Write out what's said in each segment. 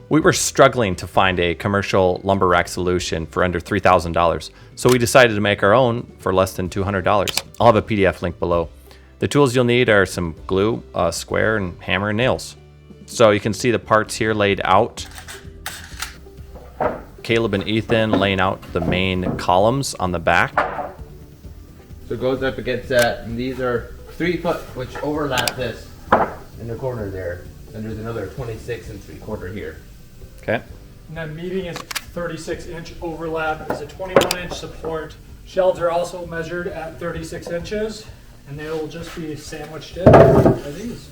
We were struggling to find a commercial lumber rack solution for under $3,000, so we decided to make our own for less than $200. I'll have a PDF link below. The tools you'll need are some glue, a square, and hammer and nails. So you can see the parts here laid out. Caleb and Ethan laying out the main columns on the back. So it goes up against that, and these are 3 foot, which overlap this in the corner there. And there's another 26 3/4 here. Okay. And then meeting is 36-inch overlap is a 21-inch support. Shelves are also measured at 36 inches, and they will just be sandwiched in by these.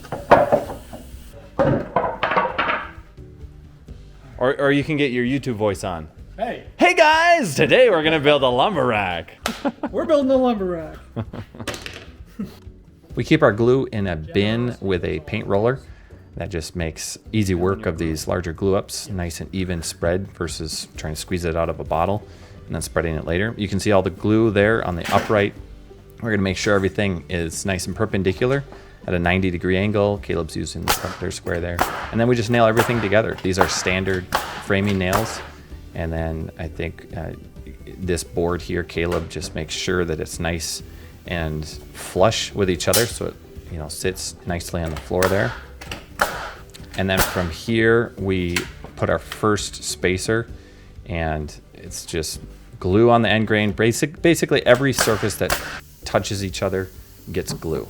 Or you can get your YouTube voice on. Hey, Hey guys, today we're gonna build a lumber rack. we're building a lumber rack. We keep our glue in a bin with a paint roller. That just makes easy work of these larger glue ups, nice and even spread versus trying to squeeze it out of a bottle and then spreading it later. You can see all the glue there on the upright. We're gonna make sure everything is nice and perpendicular at a 90-degree angle. Caleb's using their square there. And then we just nail everything together. These are standard framing nails. And then I think this board here, Caleb just makes sure that it's nice and flush with each other so it sits nicely on the floor there. And then from here, we put our first spacer, and it's just glue on the end grain. Basically, every surface that touches each other gets glue.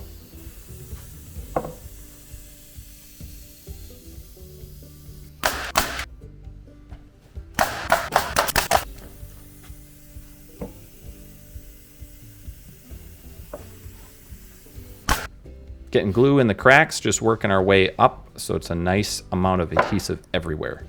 Getting glue in the cracks, just working our way up so it's a nice amount of adhesive everywhere.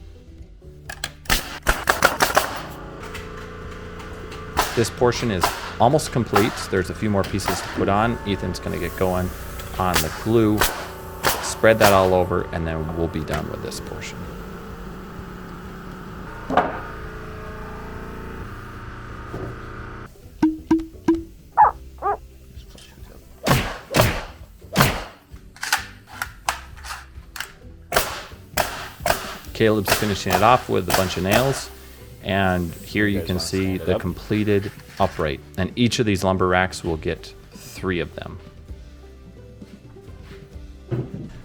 This portion is almost complete. There's a few more pieces to put on. Ethan's gonna get going on the glue, spread that all over, and then we'll be done with this portion. Caleb's finishing it off with a bunch of nails, and here you can see the completed upright, and each of these lumber racks will get 3 of them.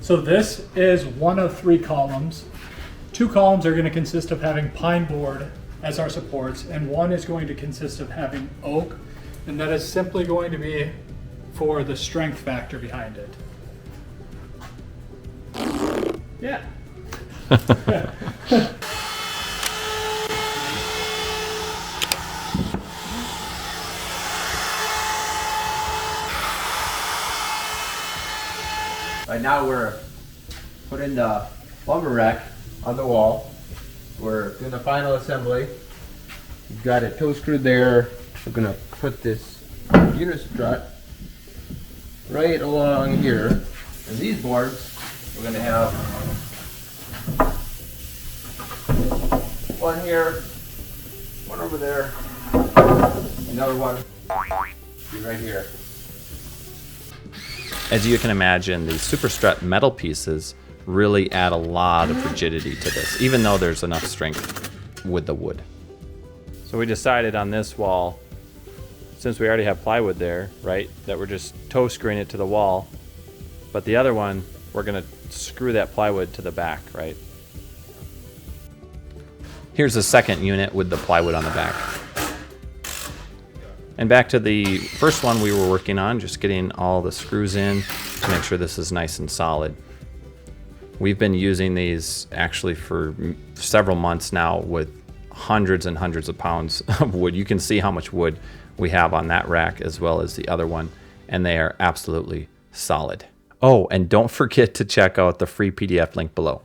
So this is one of 3 columns. 2 columns are going to consist of having pine board as our supports, and one is going to consist of having oak, and that is simply going to be for the strength factor behind it. Yeah. Right now we're putting the lumber rack on the wall. We're doing the final assembly. We've got it toe screwed there. We're gonna put this unit strut right along here. And these boards, we're gonna have one here, one over there, another one right here. As you can imagine, the super strut metal pieces really add a lot of rigidity to this, even though there's enough strength with the wood. So we decided on this wall, since we already have plywood there, right, that we're just toe screwing it to the wall, but the other one, we're gonna screw that plywood to the back, right? Here's the second unit with the plywood on the back. And back to the first one we were working on, just getting all the screws in to make sure this is nice and solid. We've been using these actually for several months now with hundreds and hundreds of pounds of wood. You can see how much wood we have on that rack as well as the other one, and they are absolutely solid. Oh, and don't forget to check out the free PDF link below.